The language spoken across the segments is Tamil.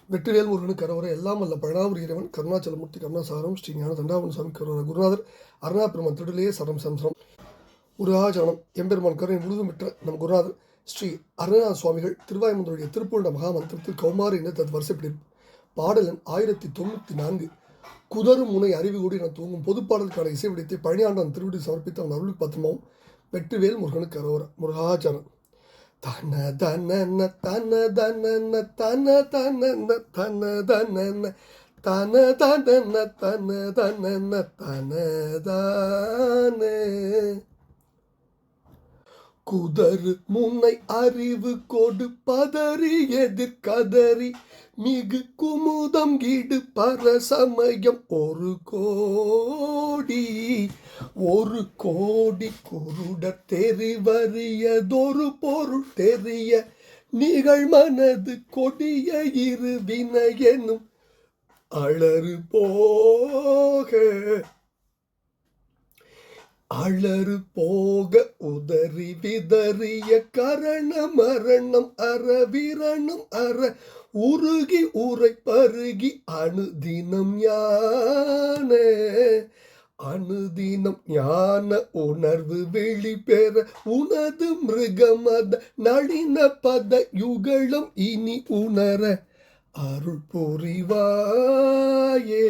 வெற்றிவேல் முருகனுக்கு கரவர எல்லாம் அல்ல பழனாபுரி இறைவன் கருணாச்சலமூர்த்தி கருணாசாரம் ஸ்ரீ ஞான தண்டாவன சுவாமி கருவர குருநாதர் அருணா பெருமான் திருடலே சரம் சம்சரம் முருகாச்சரணம் எம்பெருமான் கருணை முழுதும் பெற்ற நம் குருநாதர் ஸ்ரீ அருணாநாத சுவாமிகள் திருவாய்மந்தருடைய திருப்பூண்ட மகாமந்திரத்தில் கௌமாரி என்ற தது வரிசைப்பிடிப்பு பாடலன் 1094 குதரும் முனை அறிவு கூடி என தூங்கும் பொதுப்பாடலுக்கான இசை விடயத்தை பழனியாண்டன் திருவிடி சமர்ப்பித்த அவன் அருள் பத்திரமாவும் வெற்றிவேல் முருகனுக்கு கரவர முருகாச்சரணம் தன தன தன தன தன தன தன தன தன தன தன தன தனதான குதறு முன்னை அறிவு கொடு பதறி எதிர்கதறி மிகு குமுதம் ஈடு பரசமயம் ஒரு கோடி குருடர் தெரிவறியதொரு பொருள் தெரிய நிகழ்மனது கொடிய இருவின எனும் அலறு போக உதறி விதறிய கரண மரணம் அறவிரணம் அற உருகி உரை பருகி அணுதினம் ஞான உணர்வு வெளிப்பெற உனது மிருகமத நளின பத யுகலம் இனி உணர அருள் புரிவாயே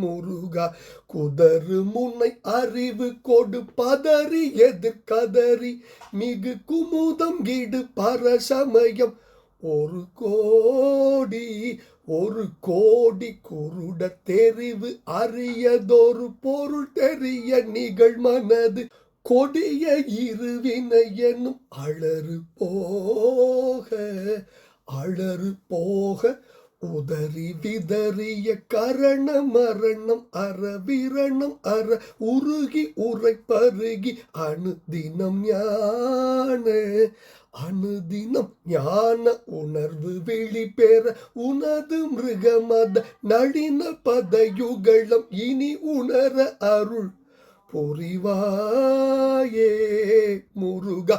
முருகா. குதறு முனை அறிவு கொடு பதறி எதிர்கதறி மிகு குமுதம் ஈடு பரசமயம் ஒரு கோடி குருட தெரிவு அறியதொரு பொருள் தெரிய நிகழ்மனது கொடிய இருவினை எனும் அலறு போக உதறி விதறிய கரண மரணம் அறவிரணம் அற உருகி உரை பருகி அணுதினம் ஞான உணர்வு வெளிப்பெற உனது மிருகமத நளின பத யுகலம் இனி உணர அருள் புரிவாயே முருகா.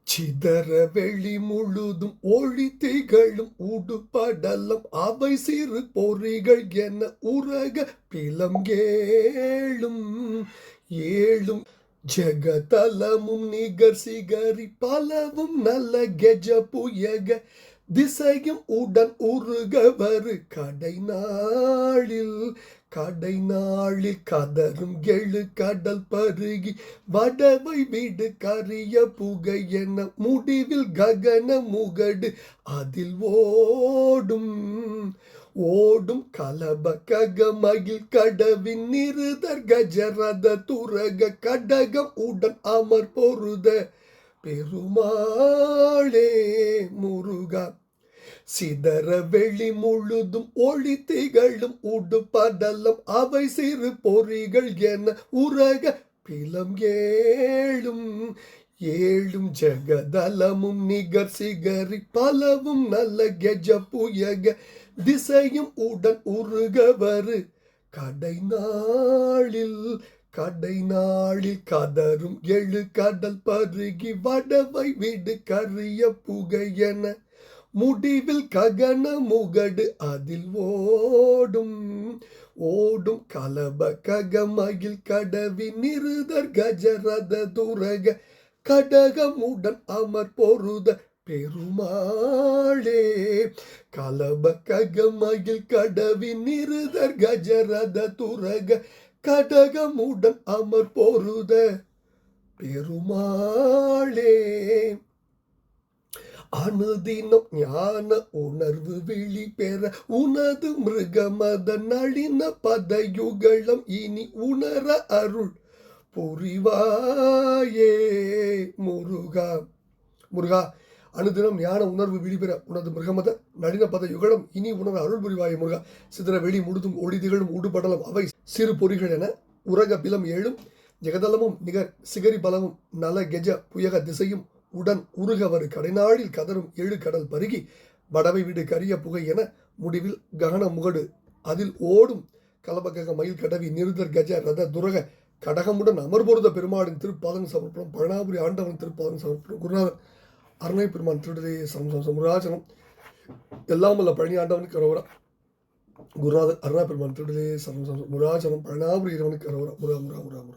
சிதற வெளி முழுதும் ஒளி திகழும் உடுபடலம் அவை சிறு பொறிகள் என உரக பிலம் ஏழும் ஜெகதலமும் நிகர் சிகரி பலவும் நல்ல கெஜ புயக திசையும் உடன் உருகவரு கடை நாளில் கதரும் எழு கடல் பருகி வடவை விடு கரிய புகை என முடிவில் ககன முகடு அதில் ஓடும் கலப ககமகில் கடவின் நிருதர் கஜரத துரக கடகம் உடன் அமர் பொருத பெருமாளே முருகா. சிதற வெளி முழுதும் ஒளி திகழும் உடுபடலம் அவை சிறு பொறிகள் என உரக பிலம் ஏழும் ஜெகதலமும் நிகர் சிகரி பலவும் நல்ல கெஜ புயக திசையும் உடன் உருகவரு கடை நாளில் கதரும் எழு கடல் பருகி வடவை விடு கரிய புகை என முடிவில் ககன முகடு அதில் ஓடும் கலப ககமகில் கடவி நிருதர் கஜரத துரக கடகமுடன் அமர் பொருத பெருமாளே. கலப ககமகில் கடவி நிருதர் கஜரத துரக கடகமுடன் அமர் பொருத பெருமாளே. அணுதினம் ஞான உணர்வு வெளிப்பெற உனது மிருகமத நளின பத யுகலம் இனி உணர அருள் புரிவாயே முருகா. அனுதினம் ஞான உணர்வு வெளிப்பெற உனது மிருகமத நளின பத யுகலம் இனி உணர அருள் புரிவாயே முருகா. சிதற வெளி முழுதும் ஒளி திகழும் உடுபடலம் அவை சிறு பொறிகள் என உரக பிலம் ஏழும் ஜெகதலமும் நிகர் சிகரி பலமும் நல கெஜ புயக திசையும் உடன் உருகவரு கடைநாளில் கதரும் எழு கடல் பருகி வடவை விடு கரிய புகை என முடிவில் ககன முகடு அதில் ஓடும் கலபகக மயில் கடவி நிருதர் கஜ ரத துரக கடகமுடன் அமர்பொருத பெருமாளின் திருப்பாதன் சமர்ப்பணம் பழனாபுரி ஆண்டவன் திருப்பாதன் சமர்ப்பணம் குருநாதர் அருணை பெருமான் திருடலே சம்சம் முருகாச்சனம் எல்லாம் வல்ல பழனி ஆண்டவனுக்கு அரோகரா. குருநாதர் அருணா பெருமான் திருடலே சரணம் சரணம். முருகாச்சரணம் பழனாபுரி இறைவனுக்கு அரோகரா. முருகா முருகா முருகா முருகா.